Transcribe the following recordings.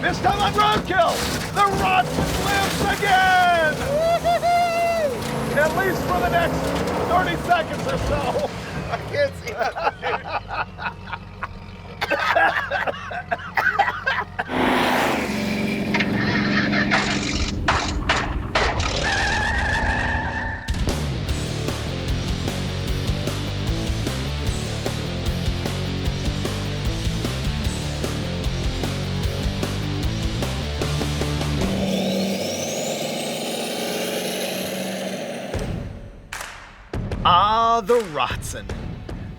This time on Roadkill, the Rotsun lives again! At least for the next 30 seconds or so. I can't see that. Ah, the Rotsun.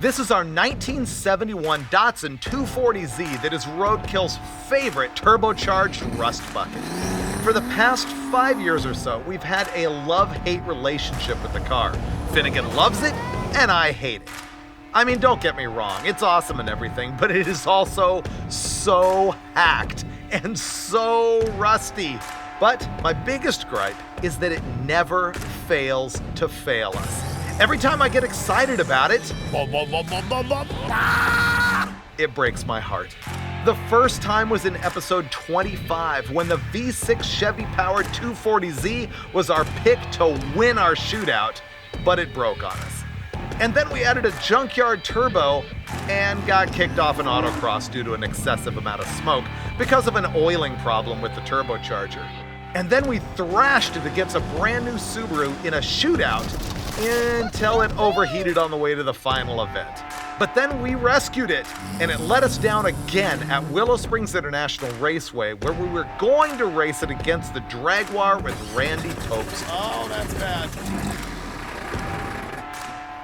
This is our 1971 Datsun 240Z that is Roadkill's favorite turbocharged rust bucket. For the past 5 years or so, we've had a love-hate relationship with the car. Finnegan loves it, and I hate it. I mean, don't get me wrong, it's awesome and everything, but it is also so hacked and so rusty. But my biggest gripe is that it never fails to fail us. Every time I get excited about it, it breaks my heart. The first time was in episode 25 when the V6 Chevy-powered 240Z was our pick to win our shootout, but it broke on us. And then we added a junkyard turbo and got kicked off an autocross due to an excessive amount of smoke because of an oiling problem with the turbocharger. And then we thrashed it against a brand new Subaru in a shootout until it overheated on the way to the final event. But then we rescued it, and it let us down again at Willow Springs International Raceway, where we were going to race it against the Jaguar with Randy Topes. Oh, that's bad.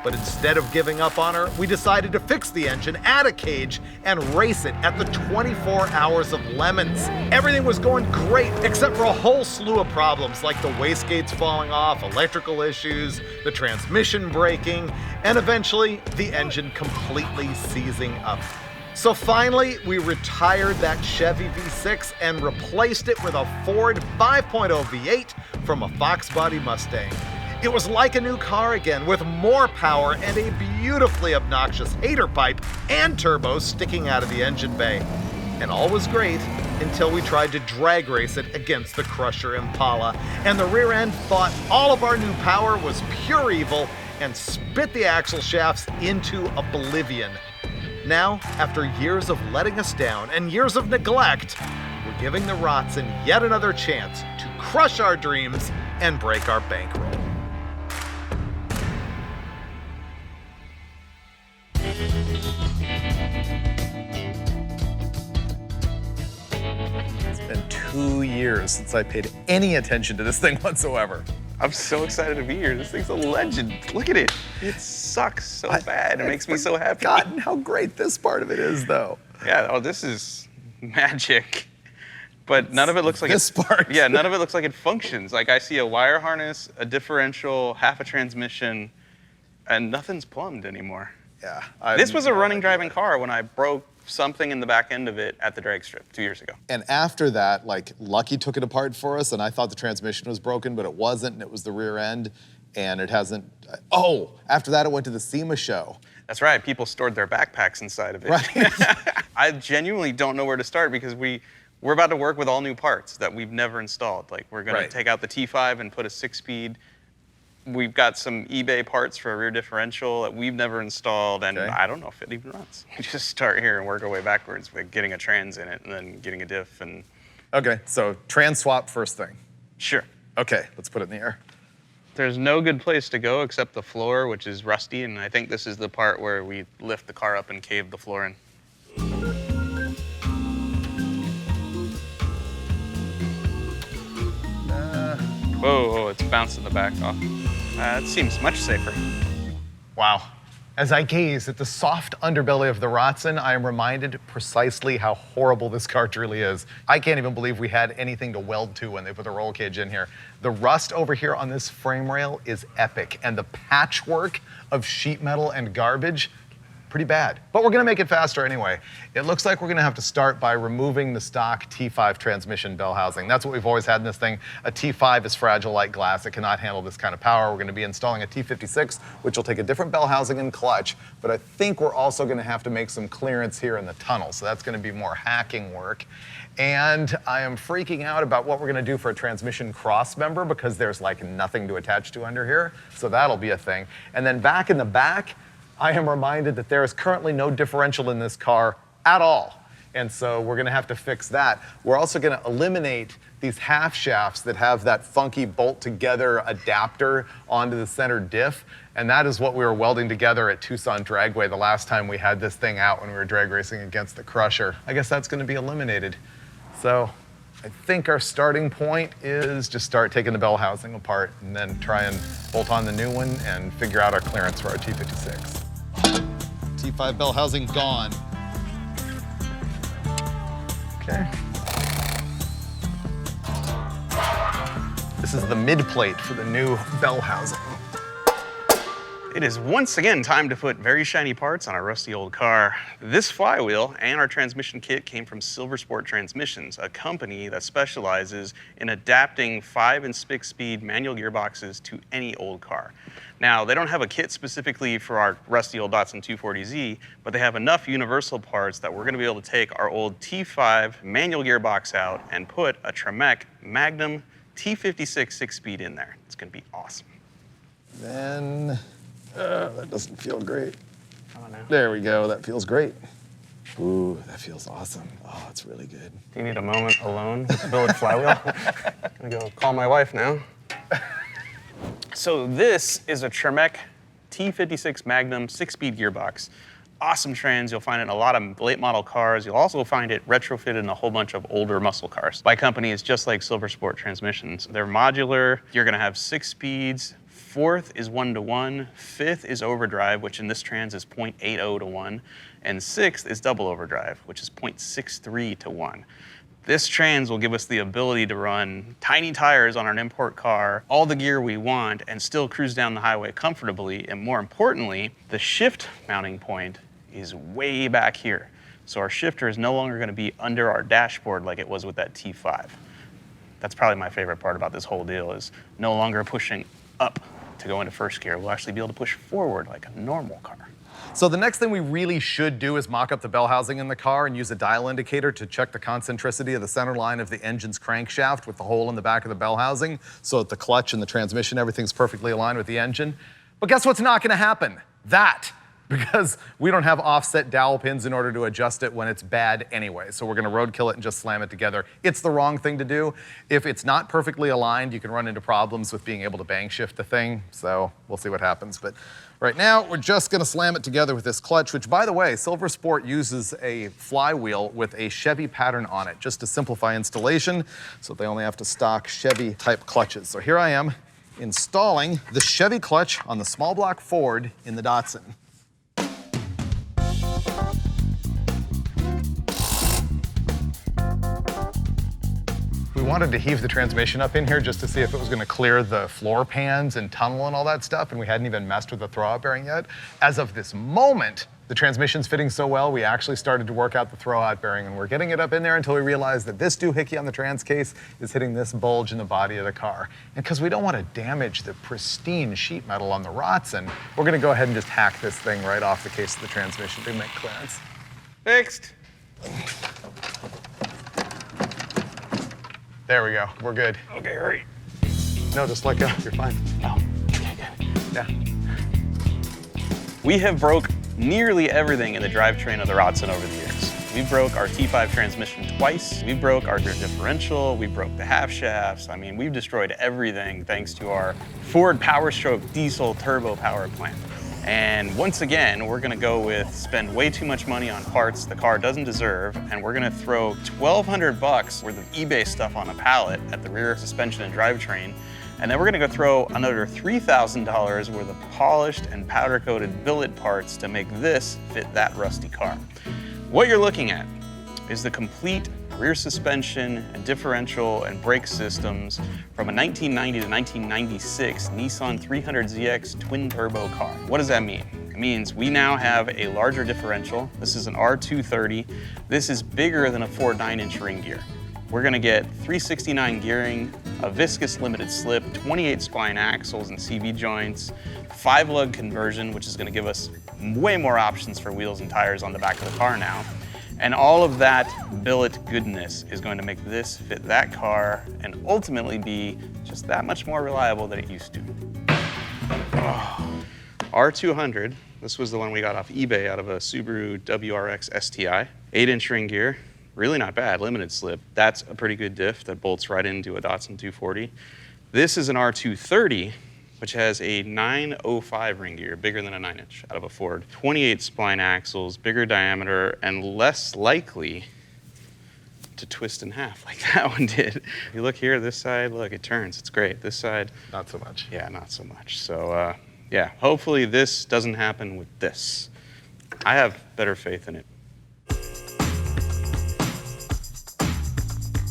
But instead of giving up on her, we decided to fix the engine, add a cage, and race it at the 24 Hours of Lemons. Everything was going great, except for a whole slew of problems like the wastegates falling off, electrical issues, the transmission breaking, and eventually the engine completely seizing up. So finally, we retired that Chevy V6 and replaced it with a Ford 5.0 V8 from a Fox Body Mustang. It was like a new car again, with more power and a beautifully obnoxious hater pipe and turbos sticking out of the engine bay. And all was great until we tried to drag race it against the Crusher Impala, and the rear end thought all of our new power was pure evil and spit the axle shafts into oblivion. Now, after years of letting us down and years of neglect, we're giving the Rotsun yet another chance to crush our dreams and break our bankroll. It's been 2 years since I paid any attention to this thing whatsoever. I'm so excited to be here. This thing's a legend. Look at it. It sucks so bad. It makes me so happy. Forgotten how great this part of it is, though. Yeah, oh, this is magic. But none of it looks like this part. Yeah, none of it looks like it functions. Like I see a wire harness, a differential, half a transmission, and nothing's plumbed anymore. Yeah. This was a running, driving car when I broke something in the back end of it at the drag strip 2 years ago. And after that, like, Lucky took it apart for us, and I thought the transmission was broken, but it wasn't, and it was the rear end, and it hasn't. Oh, after that, it went to the SEMA show. That's right. People stored their backpacks inside of it. Right. I genuinely don't know where to start because we're about to work with all new parts that we've never installed. Like, we're going to take out the T5 and put a 6-speed. We've got some eBay parts for a rear differential that we've never installed, and I don't know if it even runs. We just start here and work our way backwards with getting a trans in it and then getting a diff. And Okay, so trans swap first thing. Sure. Okay, let's put it in the air. There's no good place to go except the floor, which is rusty, and I think this is the part where we lift the car up and cave the floor in. Whoa, it's bouncing the back off. It seems much safer. Wow. As I gaze at the soft underbelly of the Rotsun, I am reminded precisely how horrible this car truly is. I can't even believe we had anything to weld to when they put the roll cage in here. The rust over here on this frame rail is epic, and the patchwork of sheet metal and garbage, pretty bad. But we're gonna make it faster anyway. It looks like we're gonna have to start by removing the stock T5 transmission bell housing. That's what we've always had in this thing. A T5 is fragile like glass. It cannot handle this kind of power. We're gonna be installing a T56, which will take a different bell housing and clutch, but I think we're also gonna have to make some clearance here in the tunnel, so that's gonna be more hacking work. And I am freaking out about what we're gonna do for a transmission cross member because there's like nothing to attach to under here, so that'll be a thing. And then back in the back, I am reminded that there is currently no differential in this car at all. And so we're gonna have to fix that. We're also gonna eliminate these half shafts that have that funky bolt together adapter onto the center diff. And that is what we were welding together at Tucson Dragway the last time we had this thing out when we were drag racing against the Crusher. I guess that's gonna be eliminated. So I think our starting point is just start taking the bell housing apart and then try and bolt on the new one and figure out our clearance for our T56. T5 bell housing gone. Okay. This is the mid plate for the new bell housing. It is once again time to put very shiny parts on our rusty old car. This flywheel and our transmission kit came from Silver Sport Transmissions, a company that specializes in adapting 5 and 6-speed manual gearboxes to any old car. Now, they don't have a kit specifically for our rusty old Datsun 240Z, but they have enough universal parts that we're gonna be able to take our old T5 manual gearbox out and put a Tremec Magnum T56 6-speed in there. It's gonna be awesome. Then, that doesn't feel great. Oh, no. There we go, that feels great. Ooh, that feels awesome. Oh, it's really good. Do you need a moment alone with the billet flywheel? I'm gonna go call my wife now. So this is a Tremec T56 Magnum 6-speed gearbox. Awesome trans, you'll find it in a lot of late model cars. You'll also find it retrofitted in a whole bunch of older muscle cars. My company is just like Silver Sport Transmissions. They're modular, you're gonna have 6 speeds. 4th is 1-to-1, 5th is overdrive, which in this trans is 0.80 to 1, and 6th is double overdrive, which is 0.63 to 1. This trans will give us the ability to run tiny tires on an import car, all the gear we want, and still cruise down the highway comfortably. And more importantly, the shift mounting point is way back here. So our shifter is no longer gonna be under our dashboard like it was with that T5. That's probably my favorite part about this whole deal, is no longer pushing up to go into first gear. We'll actually be able to push forward like a normal car. So the next thing we really should do is mock up the bell housing in the car and use a dial indicator to check the concentricity of the center line of the engine's crankshaft with the hole in the back of the bell housing, so that the clutch and the transmission, everything's perfectly aligned with the engine. But guess what's not gonna happen? That. Because we don't have offset dowel pins in order to adjust it when it's bad anyway. So we're gonna roadkill it and just slam it together. It's the wrong thing to do. If it's not perfectly aligned, you can run into problems with being able to bang shift the thing. So we'll see what happens. But right now, we're just gonna slam it together with this clutch, which, by the way, Silver Sport uses a flywheel with a Chevy pattern on it, just to simplify installation, so they only have to stock Chevy type clutches. So here I am installing the Chevy clutch on the small block Ford in the Datsun. We wanted to heave the transmission up in here just to see if it was gonna clear the floor pans and tunnel and all that stuff, and we hadn't even messed with the throwout bearing yet. As of this moment, the transmission's fitting so well, we actually started to work out the throwout bearing, and we're getting it up in there until we realize that this doohickey on the trans case is hitting this bulge in the body of the car. And because we don't want to damage the pristine sheet metal on the Rotsun, we're gonna go ahead and just hack this thing right off the case of the transmission to make clearance. Fixed. There we go, we're good. Okay, hurry. No, just let go, you're fine. Oh, okay, good. Yeah. We have broke nearly everything in the drivetrain of the Rotsun over the years. We broke our T5 transmission twice. We broke our rear differential. We broke the half shafts. I mean, we've destroyed everything thanks to our Ford Power Stroke diesel turbo power plant. And once again, we're gonna go with spend way too much money on parts the car doesn't deserve, and we're gonna throw $1,200 worth of eBay stuff on a pallet at the rear suspension and drivetrain, and then we're gonna go throw another $3,000 worth of polished and powder-coated billet parts to make this fit that rusty car. What you're looking at is the complete rear suspension and differential and brake systems from a 1990 to 1996 Nissan 300ZX twin turbo car. What does that mean? It means we now have a larger differential. This is an R230. This is bigger than a Ford 9-inch ring gear. We're gonna get 369 gearing, a viscous limited slip, 28 spline axles and CV joints, 5-lug conversion, which is gonna give us way more options for wheels and tires on the back of the car now. And all of that billet goodness is going to make this fit that car and ultimately be just that much more reliable than it used to. Oh. R200, this was the one we got off eBay out of a Subaru WRX STI. 8-inch ring gear, really not bad, limited slip. That's a pretty good diff that bolts right into a Datsun 240. This is an R230, which has a 905 ring gear, bigger than a 9-inch out of a Ford. 28 spline axles, bigger diameter, and less likely to twist in half like that one did. If you look here, this side, look, it turns, it's great. This side, Not so much. yeah, not so much. So yeah, hopefully this doesn't happen with this. I have better faith in it.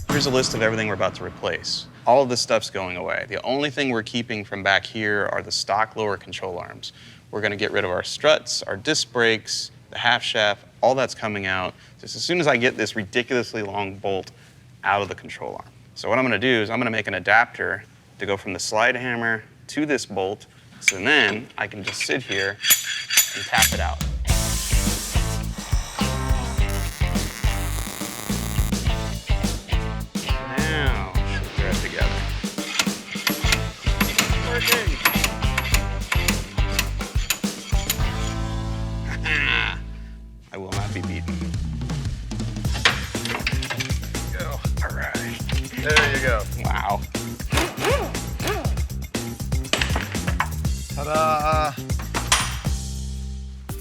Here's a list of everything we're about to replace. All of this stuff's going away. The only thing we're keeping from back here are the stock lower control arms. We're gonna get rid of our struts, our disc brakes, the half shaft, all that's coming out just as soon as I get this ridiculously long bolt out of the control arm. So what I'm gonna do is I'm gonna make an adapter to go from the slide hammer to this bolt, so then I can just sit here and tap it out. Now, thread it together. Working. I will not be beaten. Go. All right. There you go. Wow. Ta-da!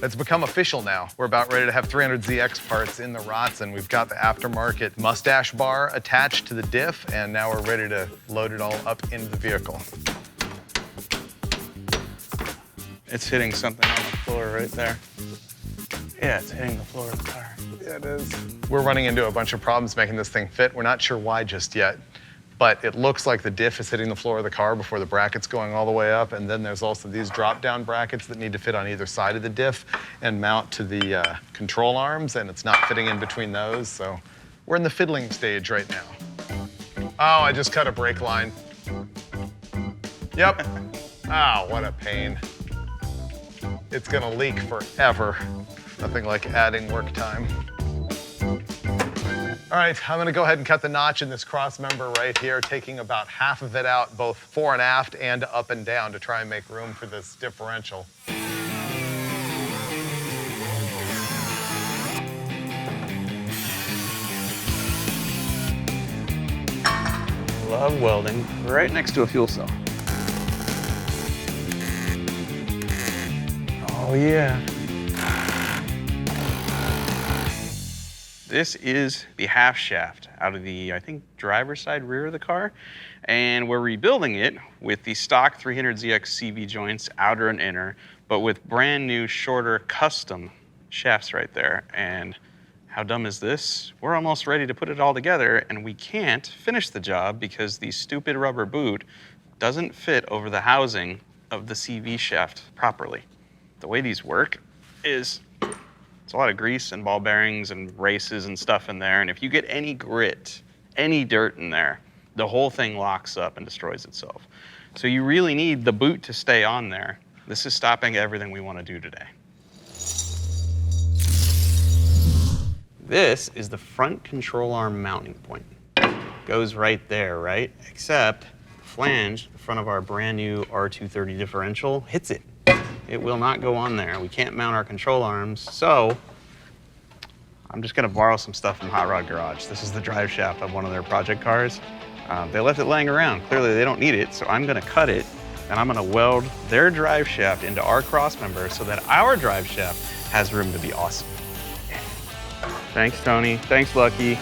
It's become official now. We're about ready to have 300ZX parts in the Rotsun. We've got the aftermarket mustache bar attached to the diff, and now we're ready to load it all up into the vehicle. It's hitting something on the floor right there. Yeah, it's hitting the floor of the car. Yeah, it is. We're running into a bunch of problems making this thing fit. We're not sure why just yet, but it looks like the diff is hitting the floor of the car before the bracket's going all the way up, and then there's also these drop-down brackets that need to fit on either side of the diff and mount to the control arms, and it's not fitting in between those, so we're in the fiddling stage right now. Oh, I just cut a brake line. Yep. Oh, what a pain. It's gonna leak forever. Nothing like adding work time. All right, I'm gonna go ahead and cut the notch in this cross member right here, taking about half of it out, both fore and aft and up and down to try and make room for this differential. Love welding right next to a fuel cell. Oh yeah. This is the half shaft out of the, I think, driver's side rear of the car. And we're rebuilding it with the stock 300ZX CV joints, outer and inner, but with brand new, shorter, custom shafts right there. And how dumb is this? We're almost ready to put it all together, and we can't finish the job because the stupid rubber boot doesn't fit over the housing of the CV shaft properly. The way these work is it's a lot of grease and ball bearings and races and stuff in there, and if you get any grit, any dirt in there, the whole thing locks up and destroys itself. So you really need the boot to stay on there. This is stopping everything we want to do today. This is the front control arm mounting point. Goes right there, right? Except the flange, the front of our brand new R230 differential, hits it. It will not go on there. We can't mount our control arms, so I'm just gonna borrow some stuff from Hot Rod Garage. This is the drive shaft of one of their project cars. They left it laying around. Clearly they don't need it, so I'm gonna cut it, and I'm gonna weld their drive shaft into our cross member so that our drive shaft has room to be awesome. Thanks, Tony. Thanks, Lucky.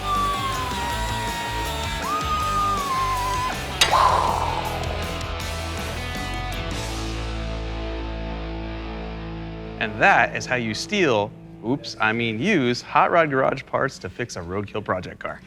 And that is how you use Hot Rod Garage parts to fix a Roadkill project car.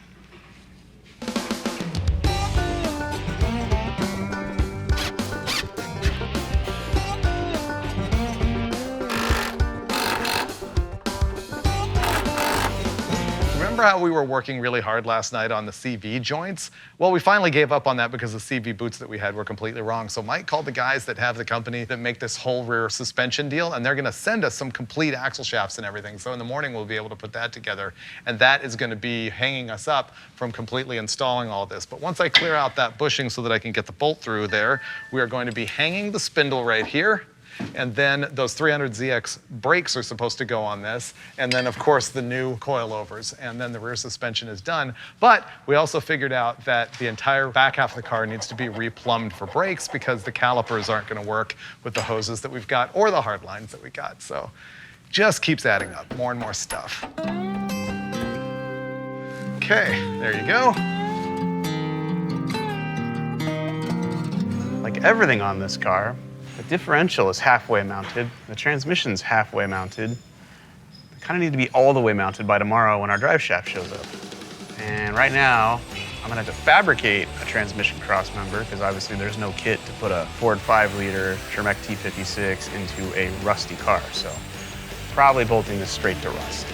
remember how we were working really hard last night on the CV joints? Well, we finally gave up on that because the CV boots that we had were completely wrong. So Mike called the guys that have the company that make this whole rear suspension deal, and they're gonna send us some complete axle shafts and everything. So in the morning, we'll be able to put that together. And that is gonna be hanging us up from completely installing all this. But once I clear out that bushing so that I can get the bolt through there, we are going to be hanging the spindle right here. And then those 300ZX brakes are supposed to go on this. And then, of course, the new coilovers. And then the rear suspension is done. But we also figured out that the entire back half of the car needs to be replumbed for brakes because the calipers aren't going to work with the hoses that we've got or the hard lines that we got. So just keeps adding up. More and more stuff. Okay, there you go. Like everything on this car, the differential is halfway mounted, the transmission's halfway mounted. They kind of need to be all the way mounted by tomorrow when our drive shaft shows up. And right now, I'm gonna have to fabricate a transmission cross member because obviously there's no kit to put a Ford 5-liter Tremec T56 into a rusty car. So probably bolting this straight to rust.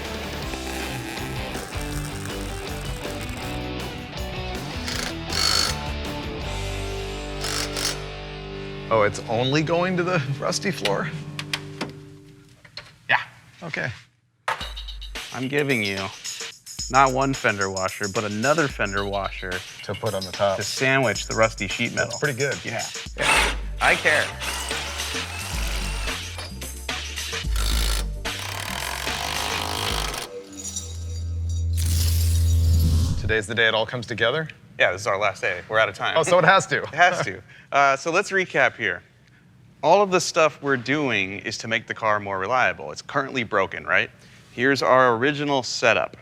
Oh, it's only going to the rusty floor? Yeah. Okay. I'm giving you not one fender washer, but another fender washer To put on the top. to sandwich the rusty sheet metal. That's pretty good. Yeah. I care. Today's the day it all comes together? Yeah, this is our last day. We're out of time. Oh, so it has to. It has to. So let's recap here. All of the stuff we're doing is to make the car more reliable. It's currently broken, right? Here's our original setup.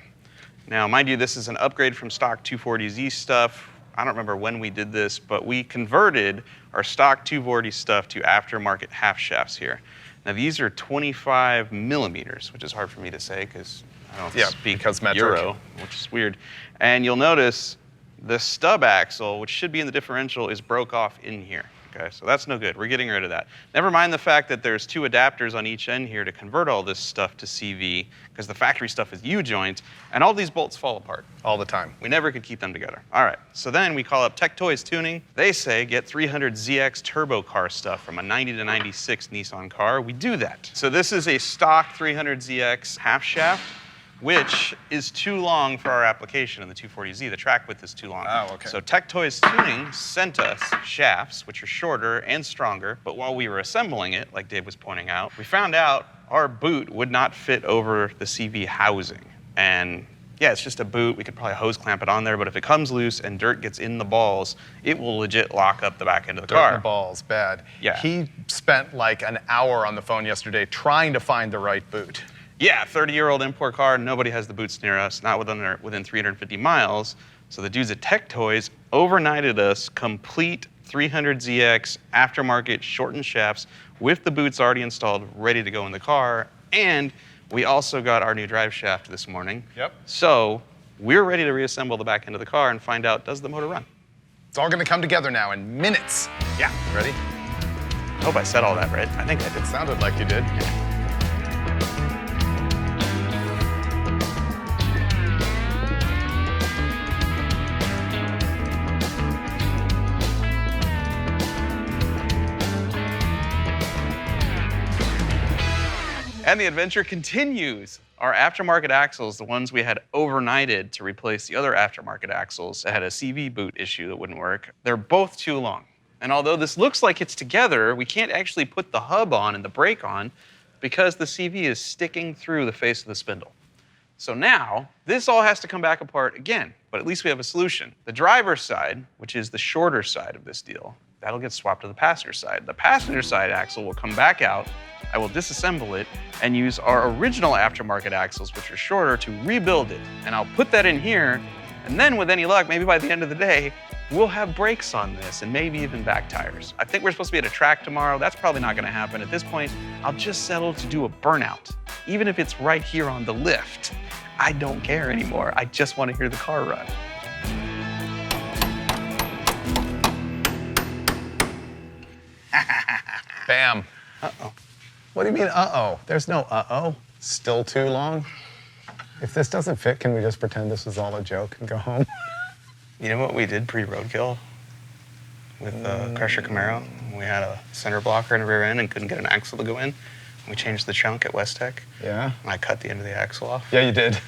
Now, mind you, this is an upgrade from stock 240Z stuff. I don't remember when we did this, but we converted our stock 240 stuff to aftermarket half shafts here. Now, these are 25 millimeters, which is hard for me to say because I don't speak Euro, which is weird. And you'll notice the stub axle, which should be in the differential, is broke off in here. Okay, so that's no good. We're getting rid of that. Never mind the fact that there's 2 adapters on each end here to convert all this stuff to CV, because the factory stuff is U-joint, and all these bolts fall apart. All the time. We never could keep them together. All right, so then we call up Tech Toys Tuning. They say get 300ZX turbo car stuff from a 90 to 96 Nissan car. We do that. So this is a stock 300ZX half shaft, which is too long for our application in the 240Z. The track width is too long. Oh, okay. So Tech Toys Tuning sent us shafts, which are shorter and stronger, but while we were assembling it, like Dave was pointing out, we found out our boot would not fit over the CV housing. And yeah, it's just a boot. We could probably hose clamp it on there, but if it comes loose and dirt gets in the balls, it will legit lock up the back end of the car. Dirt in the balls, bad. Yeah. He spent like an hour on the phone yesterday trying to find the right boot. Yeah, 30-year-old import car, nobody has the boots near us, not within 350 miles. So the dudes at Tech Toys overnighted us complete 300ZX aftermarket shortened shafts with the boots already installed, ready to go in the car. And we also got our new drive shaft this morning. Yep. So we're ready to reassemble the back end of the car and find out, does the motor run? It's all gonna come together now in minutes. Yeah. Ready? I hope I said all that right. I think I did. It sounded like you did. And the adventure continues. Our aftermarket axles, the ones we had overnighted to replace the other aftermarket axles that had a CV boot issue that wouldn't work, they're both too long. And although this looks like it's together, we can't actually put the hub on and the brake on because the CV is sticking through the face of the spindle. So now, this all has to come back apart again, but at least we have a solution. The driver's side, which is the shorter side of this deal, that'll get swapped to the passenger side. The passenger side axle will come back out. I will disassemble it and use our original aftermarket axles, which are shorter, to rebuild it. And I'll put that in here, and then with any luck, maybe by the end of the day, we'll have brakes on this and maybe even back tires. I think we're supposed to be at a track tomorrow. That's probably not gonna happen. At this point, I'll just settle to do a burnout, even if it's right here on the lift. I don't care anymore. I just want to hear the car run. Bam. Uh-oh. What do you mean, uh-oh? There's no uh-oh. Still too long? If this doesn't fit, can we just pretend this was all a joke and go home? You know what we did pre-Roadkill with the Crusher Camaro? We had a center blocker and a rear end and couldn't get an axle to go in. We changed the chunk at West Tech. Yeah? And I cut the end of the axle off. Yeah, you did.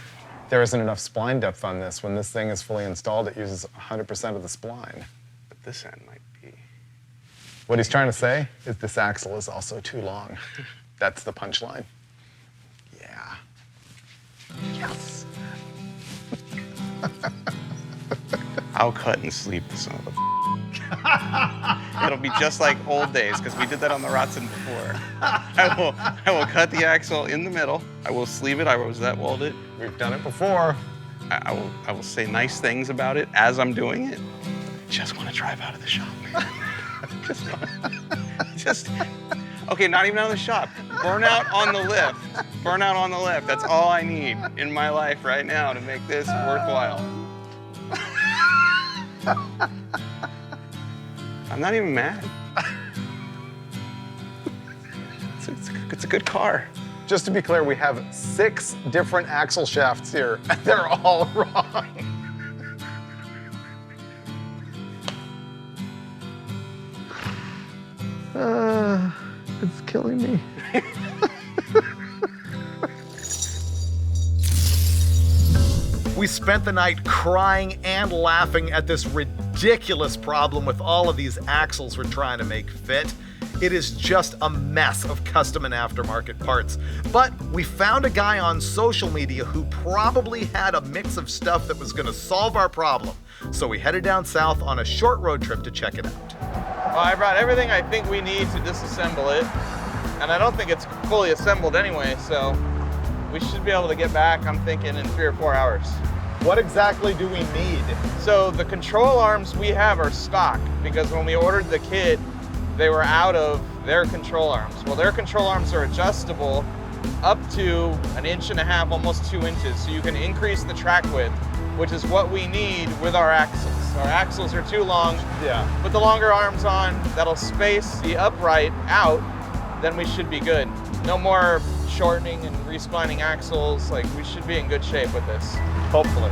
There isn't enough spline depth on this. When this thing is fully installed, it uses 100% of the spline. But this end might be. What he's trying to say is this axle is also too long. That's the punchline. Yeah. Yes. I'll cut and sleep the son of a It'll be just like old days, because we did that on the Rotsun before. I will cut the axle in the middle. I will sleeve it. I will rosette weld it. We've done it before. I will say nice things about it as I'm doing it. Just want to drive out of the shop. Okay, not even out of the shop. Burnout on the lift. Burnout on the lift. That's all I need in my life right now to make this worthwhile. I'm not even mad. It's a good car. Just to be clear, we have 6 different axle shafts here, and they're all wrong. It's killing me. We spent the night crying and laughing at this ridiculous problem with all of these axles we're trying to make fit. It is just a mess of custom and aftermarket parts. But we found a guy on social media who probably had a mix of stuff that was gonna solve our problem. So we headed down south on a short road trip to check it out. Well, I brought everything I think we need to disassemble it. And I don't think it's fully assembled anyway, so we should be able to get back, I'm thinking, in 3 or 4 hours. What exactly do we need? So the control arms we have are stock, because when we ordered the kit, they were out of their control arms. Well, their control arms are adjustable up to 1.5 inches, almost 2 inches, so you can increase the track width, which is what we need with our axles. Our axles are too long. Yeah. Put the longer arms on, that'll space the upright out, then we should be good. No more shortening and resplining axles. Like, we should be in good shape with this, hopefully.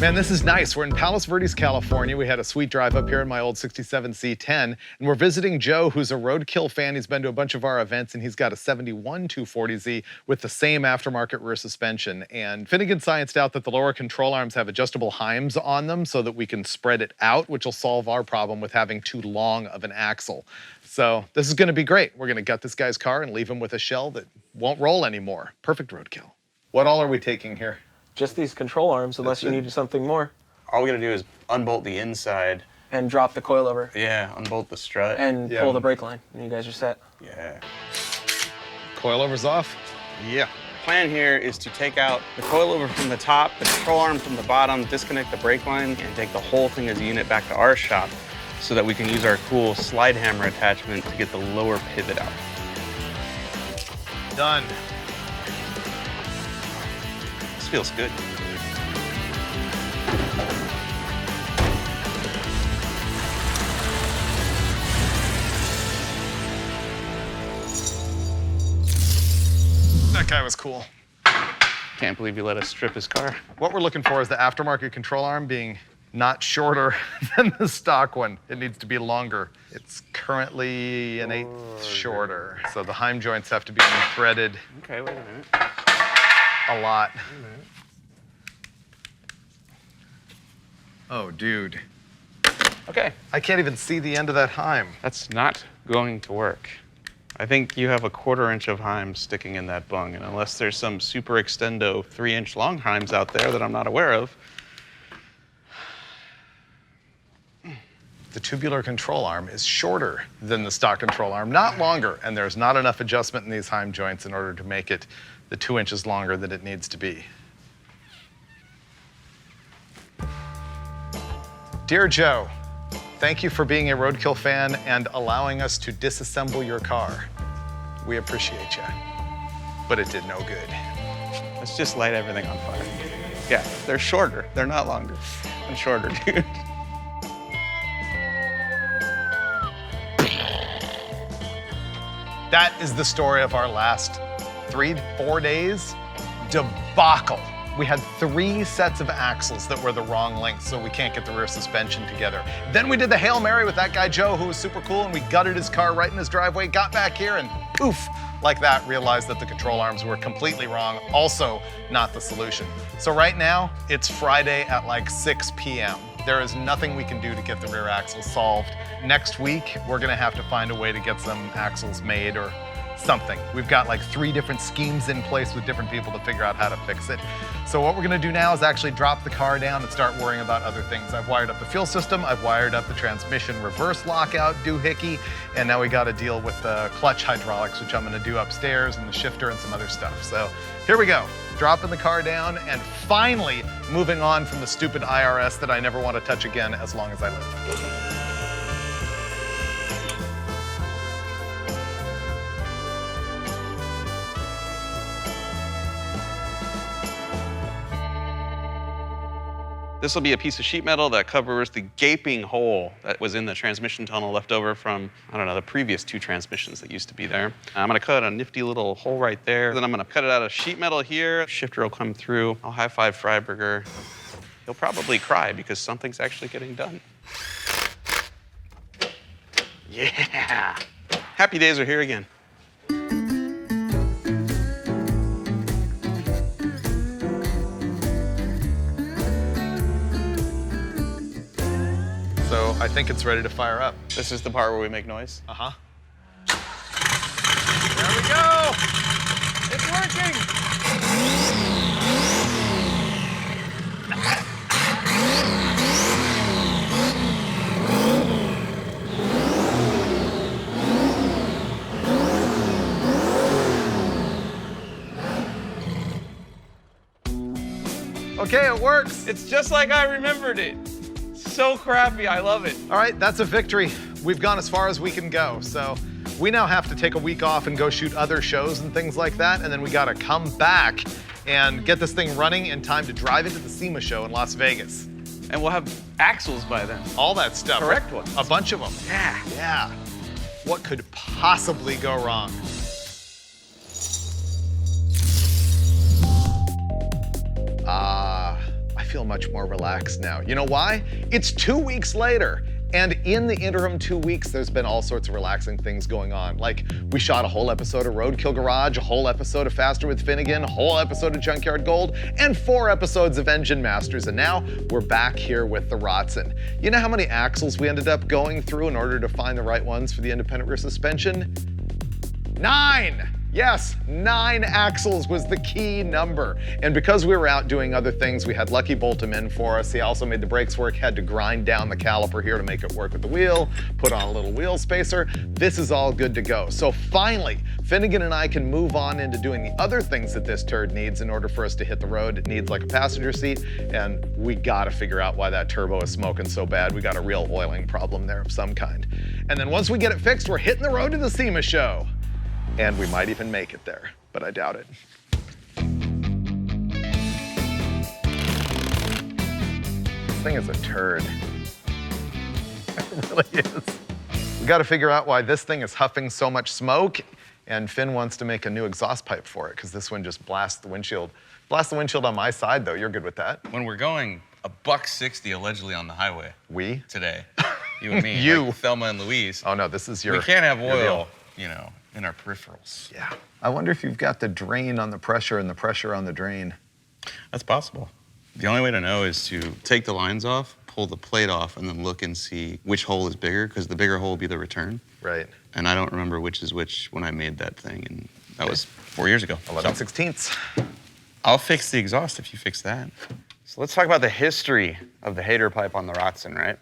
Man, this is nice. We're in Palos Verdes, California. We had a sweet drive up here in my old 67 C10, and we're visiting Joe, who's a Roadkill fan. He's been to a bunch of our events, and he's got a 71 240Z with the same aftermarket rear suspension. And Finnegan scienced out that the lower control arms have adjustable heims on them so that we can spread it out, which will solve our problem with having too long of an axle. So this is gonna be great. We're gonna gut this guy's car and leave him with a shell that won't roll anymore. Perfect Roadkill. What all are we taking here? Just these control arms, unless you needed something more. All we gotta do is unbolt the inside. And drop the coilover. Yeah, unbolt the strut. And pull the brake line, and you guys are set. Yeah. Coilover's off? Yeah. The plan here is to take out the coilover from the top, the control arm from the bottom, disconnect the brake line, and take the whole thing as a unit back to our shop so that we can use our cool slide hammer attachment to get the lower pivot out. Done. This feels good. That guy was cool. Can't believe you let us strip his car. What we're looking for is the aftermarket control arm being not shorter than the stock one. It needs to be longer. It's currently 1/8 shorter. So the heim joints have to be threaded Okay, wait a minute. a lot. Oh, dude. Okay. I can't even see the end of that heim. That's not going to work. I think you have a 1/4 inch of heim sticking in that bung, and unless there's some super extendo 3-inch long heims out there that I'm not aware of. The tubular control arm is shorter than the stock control arm, not longer, and there's not enough adjustment in these heim joints in order to make it the 2 inches longer that it needs to be. Dear Joe, thank you for being a Roadkill fan and allowing us to disassemble your car. We appreciate you, but it did no good. Let's just light everything on fire. Yeah, they're shorter. They're not longer. I'm shorter, dude. That is the story of our last 3-4 days, debacle. We had 3 sets of axles that were the wrong length, so we can't get the rear suspension together. Then we did the Hail Mary with that guy Joe, who was super cool, and we gutted his car right in his driveway, got back here, and poof, like that, realized that the control arms were completely wrong, also not the solution. So right now, it's Friday at like 6 p.m. There is nothing we can do to get the rear axles solved. Next week, we're gonna have to find a way to get some axles made or something. We've got like 3 different schemes in place with different people to figure out how to fix it. So what we're gonna do now is actually drop the car down and start worrying about other things. I've wired up the fuel system, I've wired up the transmission reverse lockout doohickey, and now we gotta deal with the clutch hydraulics, which I'm gonna do upstairs, and the shifter and some other stuff. So here we go, dropping the car down and finally moving on from the stupid IRS that I never wanna touch again as long as I live. This will be a piece of sheet metal that covers the gaping hole that was in the transmission tunnel left over from, I don't know, the previous 2 transmissions that used to be there. I'm gonna cut a nifty little hole right there. Then I'm gonna cut it out of sheet metal here. Shifter will come through. I'll high five Freiburger. He'll probably cry because something's actually getting done. Yeah! Happy days are here again. So I think it's ready to fire up. This is the part where we make noise. Uh-huh. There we go! It's working! Okay, it works. It's just like I remembered it. So crappy, I love it. All right, that's a victory. We've gone as far as we can go. So we now have to take a week off and go shoot other shows and things like that. And then we gotta come back and get this thing running in time to drive into the SEMA show in Las Vegas. And we'll have axles by then. All that stuff. Correct ones. A bunch of them. Yeah. Yeah. What could possibly go wrong? I feel much more relaxed now. You know why? It's 2 weeks later. And in the interim 2 weeks, there's been all sorts of relaxing things going on. Like, we shot a whole episode of Roadkill Garage, a whole episode of Faster with Finnegan, a whole episode of Junkyard Gold, and 4 episodes of Engine Masters. And now we're back here with the Rotsun. You know how many axles we ended up going through in order to find the right ones for the independent rear suspension? 9! Yes, 9 axles was the key number. And because we were out doing other things, we had Lucky bolt them in for us. He also made the brakes work, had to grind down the caliper here to make it work with the wheel, put on a little wheel spacer. This is all good to go. So finally, Finnegan and I can move on into doing the other things that this turd needs in order for us to hit the road. It needs like a passenger seat, and we gotta figure out why that turbo is smoking so bad. We got a real oiling problem there of some kind. And then once we get it fixed, we're hitting the road to the SEMA show. And we might even make it there, but I doubt it. This thing is a turd. It really is. We gotta figure out why this thing is huffing so much smoke, and Finn wants to make a new exhaust pipe for it, because this one just blasts the windshield. Blast the windshield on my side, though. You're good with that. When we're going $160 allegedly on the highway. We? Today. You and me. You. Like Thelma and Louise. Oh no, this is your. We can't have your oil, deal. you know, in our peripherals. Yeah. I wonder if you've got the drain on the pressure and the pressure on the drain. That's possible. The only way to know is to take the lines off, pull the plate off, and then look and see which hole is bigger, because the bigger hole will be the return. Right. And I don't remember which is which when I made that thing, and that was 4 years ago. 11/16. I'll fix the exhaust if you fix that. So let's talk about the history of the hater pipe on the Rotsun, right?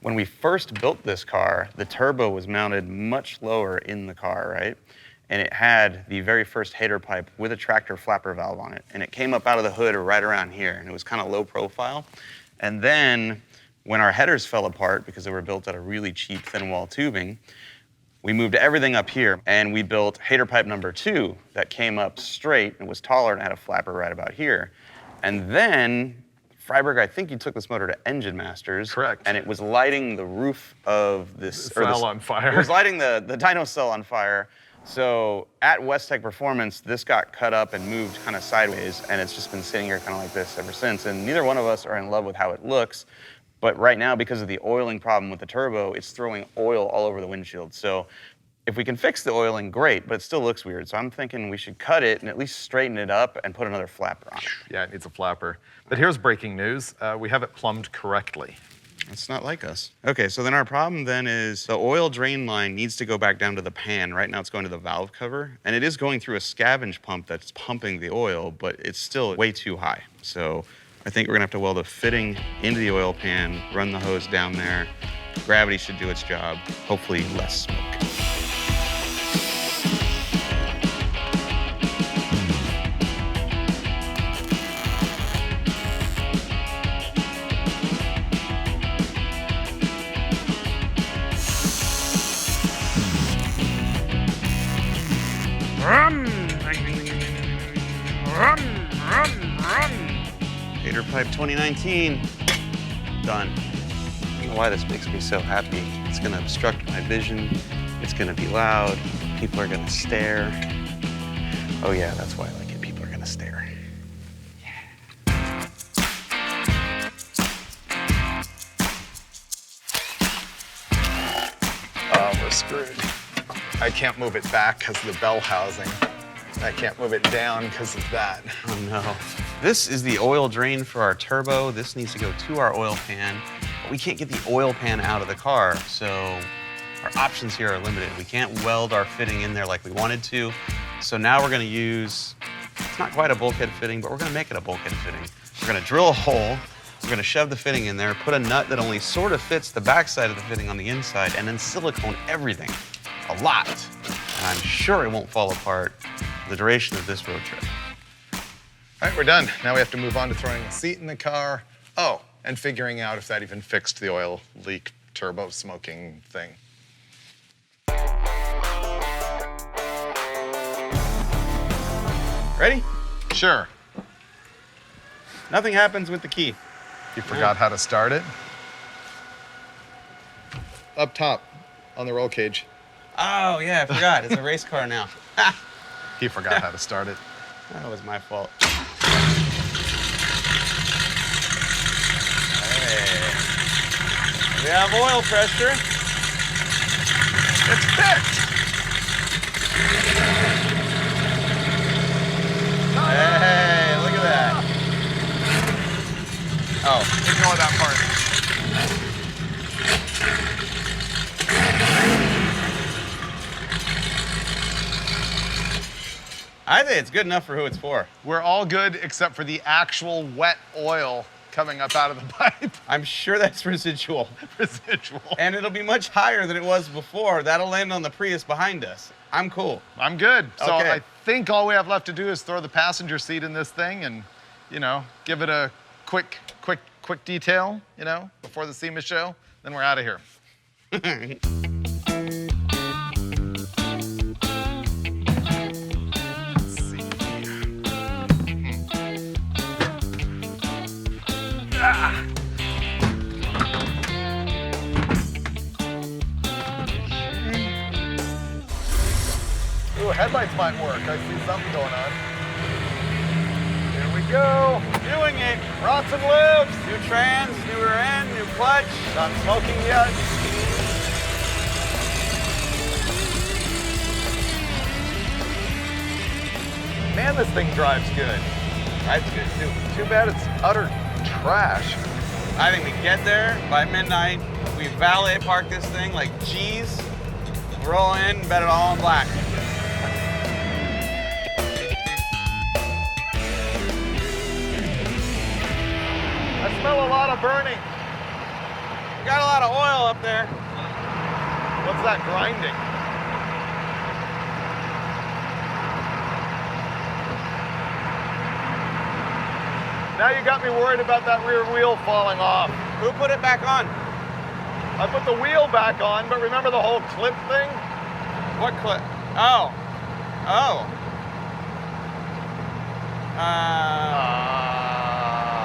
When we first built this car, the turbo was mounted much lower in the car, right? And it had the very first hater pipe with a tractor flapper valve on it. And it came up out of the hood right around here, and it was kind of low profile. And then when our headers fell apart because they were built out of really cheap thin wall tubing, we moved everything up here, and we built hater pipe number 2 that came up straight and was taller and had a flapper right about here. And then Freiburger, I think you took this motor to Engine Masters. Correct. And it was lighting the roof of this. Cell on fire. It was lighting the dyno cell on fire So at West Tech Performance, this got cut up and moved kind of sideways, and it's just been sitting here kind of like this ever since. And neither one of us are in love with how it looks. But right now, because of the oiling problem with the turbo, it's throwing oil all over the windshield. So if we can fix the oiling, great, but it still looks weird. So I'm thinking we should cut it and at least straighten it up and put another flapper on it. Yeah, it needs a flapper. But here's breaking news. We have it plumbed correctly. It's not like us. Okay, so then our problem then is the oil drain line needs to go back down to the pan. Right now it's going to the valve cover, and it is going through a scavenge pump that's pumping the oil, but it's still way too high. So I think we're gonna have to weld a fitting into the oil pan, run the hose down there. Gravity should do its job, hopefully less smoke. Hater Pipe 2019, done. I don't know why this makes me so happy. It's gonna obstruct my vision. It's gonna be loud. People are gonna stare. Oh yeah, that's why I like it. People are gonna stare. Oh, we're screwed. I can't move it back because of the bell housing. I can't move it down because of that. Oh no. This is the oil drain for our turbo. This needs to go to our oil pan. But we can't get the oil pan out of the car, so our options here are limited. We can't weld our fitting in there like we wanted to. So now we're gonna use, it's not quite a bulkhead fitting, but we're gonna make it a bulkhead fitting. We're gonna drill a hole, we're gonna shove the fitting in there, put a nut that only sort of fits the backside of the fitting on the inside, and then silicone everything. A lot. And I'm sure it won't fall apart the duration of this road trip. All right, we're done. Now we have to move on to throwing a seat in the car. Oh, and figuring out if that even fixed the oil leak turbo smoking thing. Ready? Sure. Nothing happens with the key. You forgot how to start it? Up top on the roll cage. Oh, yeah, I forgot. It's a race car now. He forgot how to start it. That was my fault. Hey. We have oil pressure. It's fixed! Hey, look at that. Oh, Ignore that part. I think it's good enough for who it's for. We're all good except for the actual wet oil coming up out of the pipe. I'm sure that's residual. Residual. And it'll be much higher than it was before. That'll land on the Prius behind us. I'm cool. I'm good. So Okay. I think all we have left to do is throw the passenger seat in this thing and, you know, give it a quick detail, you know, before the SEMA show. Then we're out of here. Let's see. Ooh, headlights might work. I see something going on. Here we go. Doing it. Rotsun lives. New trans, new rear end, new clutch. Not smoking yet. Man, this thing drives good. That's good too. Too bad it's utter trash. I think we get there by midnight. We valet park this thing like G's. Roll in, bet it all on black. I smell a lot of burning. We got a lot of oil up there. What's that grinding? Now you got me worried about that rear wheel falling off. Who put it back on? I put the wheel back on, but remember the whole clip thing? What clip? Oh. Oh.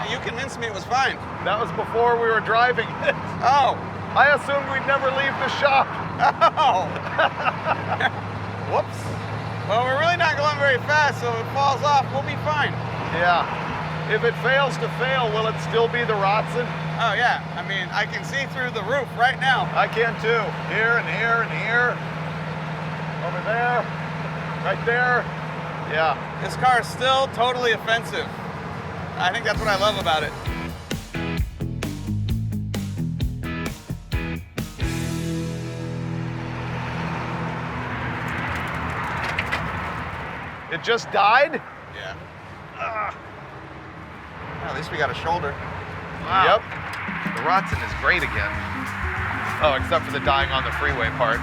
You convinced me it was fine. That was before we were driving it. Oh. I assumed we'd never leave the shop. Oh. Whoops. Well, we're really not going very fast, so if it falls off, we'll be fine. Yeah. If it fails to fail, will it still be the Rotsun? Oh, yeah. I mean, I can see through the roof right now. I can too. Here and here and here. Over there. Right there. Yeah. This car is still totally offensive. I think that's what I love about it. It just died? Yeah. Well, at least we got a shoulder. Wow. Yep. The Rotsun is great again. Oh, except for the dying on the freeway part.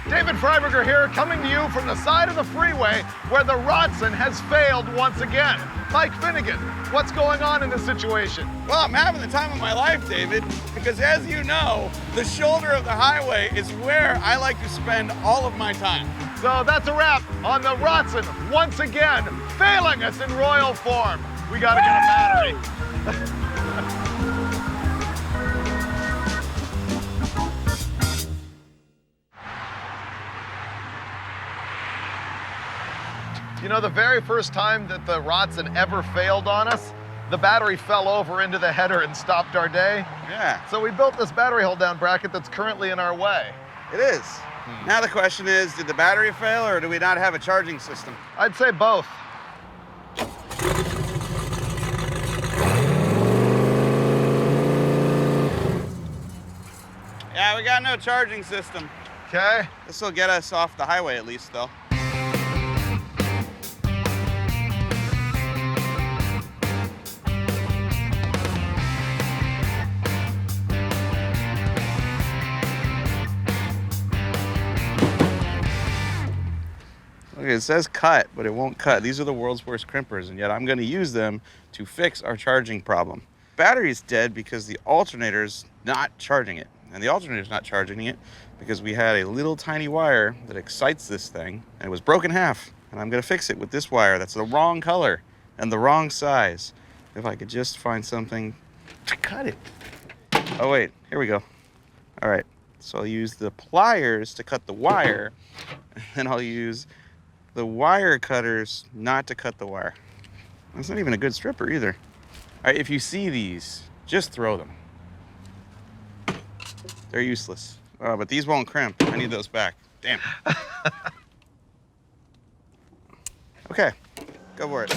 David Freiburger here, coming to you from the side of the freeway where the Rotsun has failed once again. Mike Finnegan, what's going on in this situation? Well, I'm having the time of my life, David, because as you know, the shoulder of the highway is where I like to spend all of my time. So that's a wrap on the Rotsun once again, failing us in royal form. We gotta get a battery. You know, the very first time that the Rotsun ever failed on us, the battery fell over into the header and stopped our day. Yeah, So we built this battery hold-down bracket that's currently in our way. it is. Now the question is, did the battery fail or do we not have a charging system? I'd say both. Yeah, we got no charging system. Okay. This will get us off the highway at least, though. Okay, it says cut, but it won't cut. These are the world's worst crimpers, and yet I'm going to use them to fix our charging problem. Battery's dead because the alternator's not charging it. And the alternator's not charging it because we had a little tiny wire that excites this thing, and it was broken in half. And I'm going to fix it with this wire that's the wrong color and the wrong size. If I could just find something to cut it. Oh, wait, here we go. All right, so I'll use the pliers to cut the wire, and then I'll use the wire cutters not to cut the wire. That's not even a good stripper either. All right, if you see these, just throw them. They're useless. Oh, but these won't crimp. I need those back. Damn. Okay, go for it.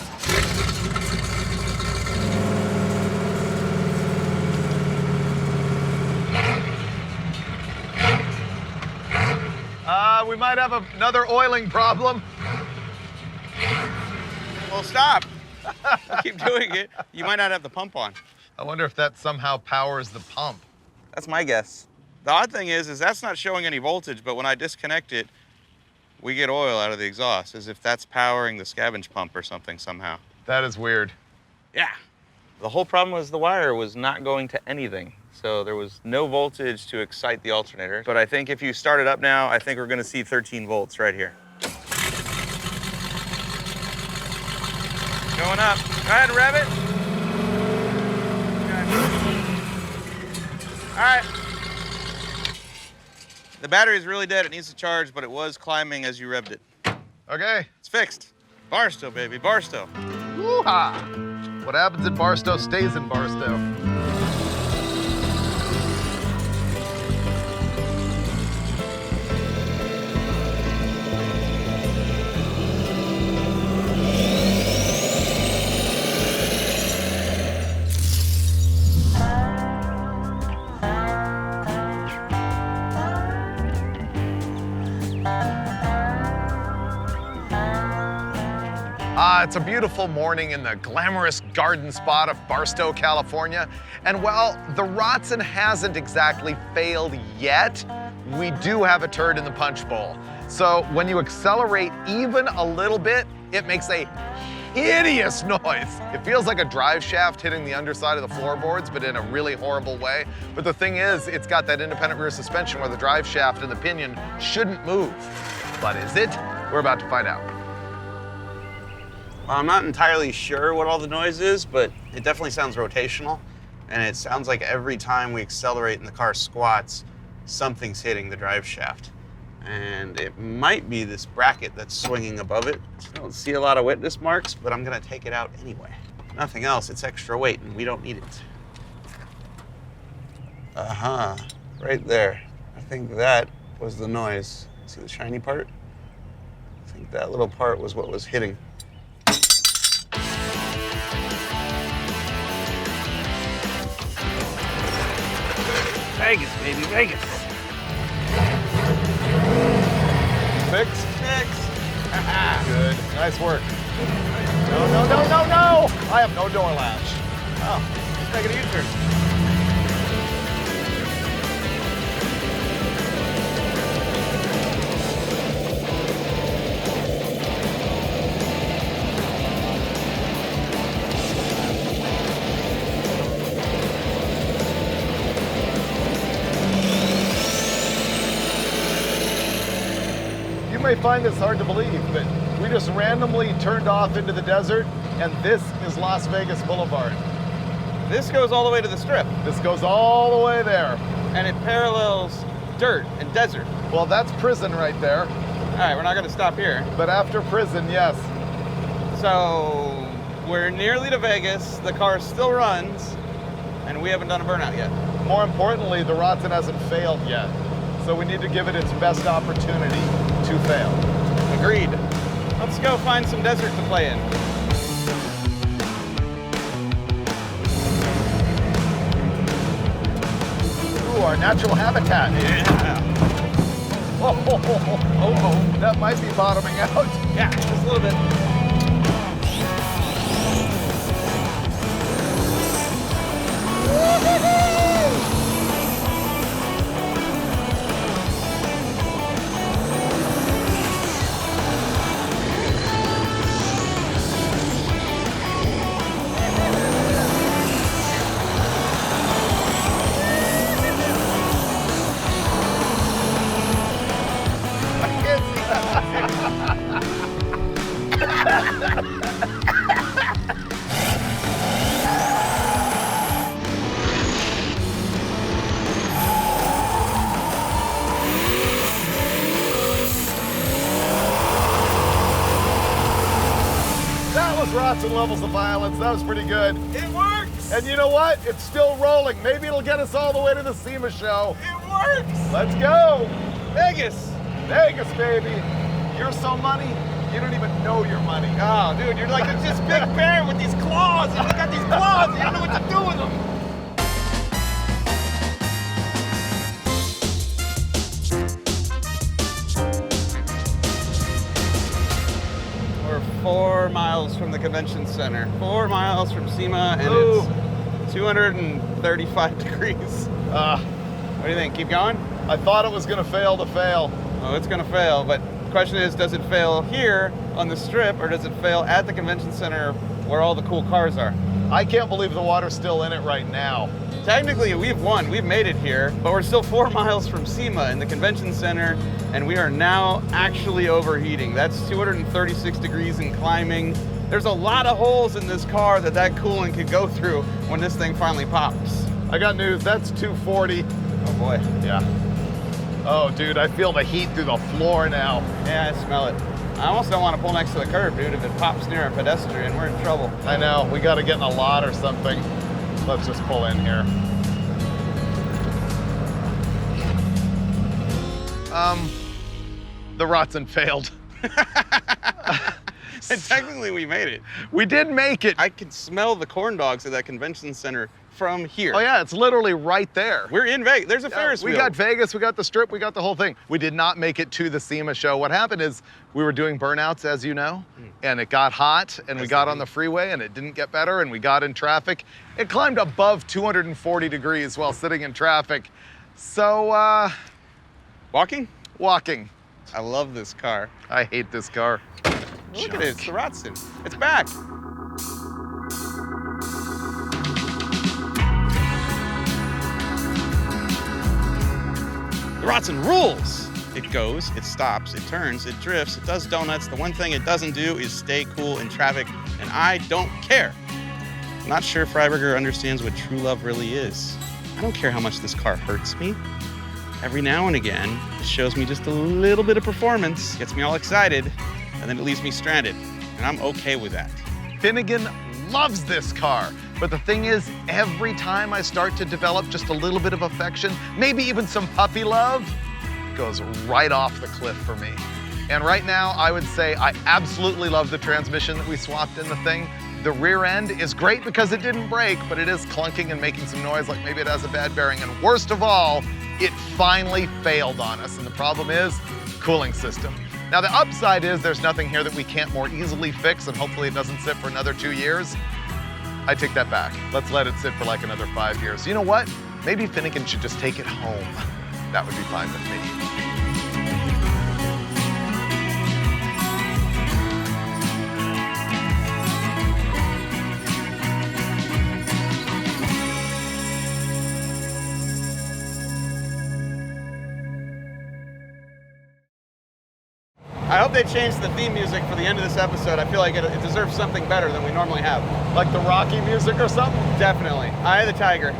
We might have another oiling problem. Well, stop. Keep doing it. You might not have the pump on. I wonder if that somehow powers the pump. That's my guess. The odd thing is that's not showing any voltage, but when I disconnect it, we get oil out of the exhaust, as if that's powering the scavenge pump or something somehow. That is weird. Yeah. The whole problem was the wire was not going to anything. So there was no voltage to excite the alternator. But I think if you start it up now, I think we're gonna see 13 volts right here. Going up. Go ahead, rev it. Okay. All right. The battery's really dead. It needs to charge, but it was climbing as you revved it. Okay. It's fixed. Barstow, baby, Barstow. Woo-ha! What happens in Barstow stays in Barstow. It's a beautiful morning in the glamorous garden spot of Barstow, California. And while the Rotsun hasn't exactly failed yet, we do have a turd in the punch bowl. So when you accelerate even a little bit, it makes a hideous noise. It feels like a drive shaft hitting the underside of the floorboards, but in a really horrible way. But the thing is, it's got that independent rear suspension where the drive shaft and the pinion shouldn't move. But is it? We're about to find out. Well, I'm not entirely sure what all the noise is, but it definitely sounds rotational. And it sounds like every time we accelerate and the car squats, something's hitting the drive shaft. And it might be this bracket that's swinging above it. I don't see a lot of witness marks, but I'm gonna take it out anyway. Nothing else, it's extra weight and we don't need it. Uh-huh, right there. I think that was the noise. See the shiny part? I think that little part was what was hitting. Vegas, baby, Vegas. Fixed? Fixed. Good. Nice work. No, no, no, no, no! I have no door latch. Oh, let's make it a U-turn. You may find this hard to believe, but we just randomly turned off into the desert, and this is Las Vegas Boulevard. This goes all the way to the Strip, This goes all the way there. and it parallels dirt and desert. Well, that's prison right there. All right, we're not gonna stop here. But after prison, yes. So we're nearly to Vegas. The car still runs, and we haven't done a burnout yet. More importantly, the Rotsun hasn't failed yet. So we need to give it its best opportunity to fail. Agreed. Let's go find some desert to play in. Ooh, our natural habitat. Yeah. Oh, that might be bottoming out. Yeah, just a little bit. That was Rotsun levels of violence. That was pretty good. It works! And you know what? It's still rolling. Maybe it'll get us all the way to the SEMA show. It works! Let's go. Vegas! Vegas, baby. You're so money, you don't even know your money. Oh, dude, you're like this big bear with these claws, and you got these claws, and you don't know what to do with them. We're 4 miles from the convention center, 4 miles from SEMA, and Ooh. it's 235 degrees. What do you think? Keep going? I thought it was gonna fail to fail. Oh, it's gonna fail, but the question is, does it fail here on the Strip, or does it fail at the convention center where all the cool cars are? I can't believe the water's still in it right now. Technically, we've won. We've made it here, but we're still 4 miles from SEMA in the convention center, and we are now actually overheating. That's 236 degrees and climbing. There's a lot of holes in this car that coolant could go through when this thing finally pops. I got news, that's 240. Oh boy. Yeah. Oh, dude, I feel the heat through the floor now. Yeah, I smell it. I almost don't want to pull next to the curb, dude. If it pops near a pedestrian, we're in trouble. I know, we gotta get in a lot or something. Let's just pull in here. The Rotsun failed. And technically we made it. We did make it. I could smell the corn dogs at that convention center from here. Oh yeah, it's literally right there. We're in Vegas. There's a Ferris wheel. We got Vegas, we got the Strip, we got the whole thing. We did not make it to the SEMA show. What happened is we were doing burnouts, as you know, and it got hot, and we got on the freeway, and it didn't get better, and we got in traffic. It climbed above 240 degrees while sitting in traffic. So, Walking? walking. I love this car. I hate this car. Look at it, it's the Rotsun. It's back. The Rotsun rules. It goes, it stops, it turns, it drifts, it does donuts. The one thing it doesn't do is stay cool in traffic, and I don't care. I'm not sure Freiburger understands what true love really is. I don't care how much this car hurts me. every now and again, it shows me just a little bit of performance, gets me all excited, and then it leaves me stranded. And I'm okay with that. Finnegan loves this car. But the thing is, every time I start to develop just a little bit of affection, maybe even some puppy love, it goes right off the cliff for me. And right now, I would say I absolutely love the transmission that we swapped in the thing. The rear end is great because it didn't break, but it is clunking and making some noise, like maybe it has a bad bearing. And worst of all, it finally failed on us. And the problem is, cooling system. Now the upside is there's nothing here that we can't more easily fix, and hopefully it doesn't sit for another 2 years. I take that back. Let's let it sit for like another 5 years. You know what? Maybe Finnegan should just take it home. That would be fine with me. I hope they changed the theme music for the end of this episode. I feel like it deserves something better than we normally have. Like the Rocky music or something? Definitely. Eye of the Tiger.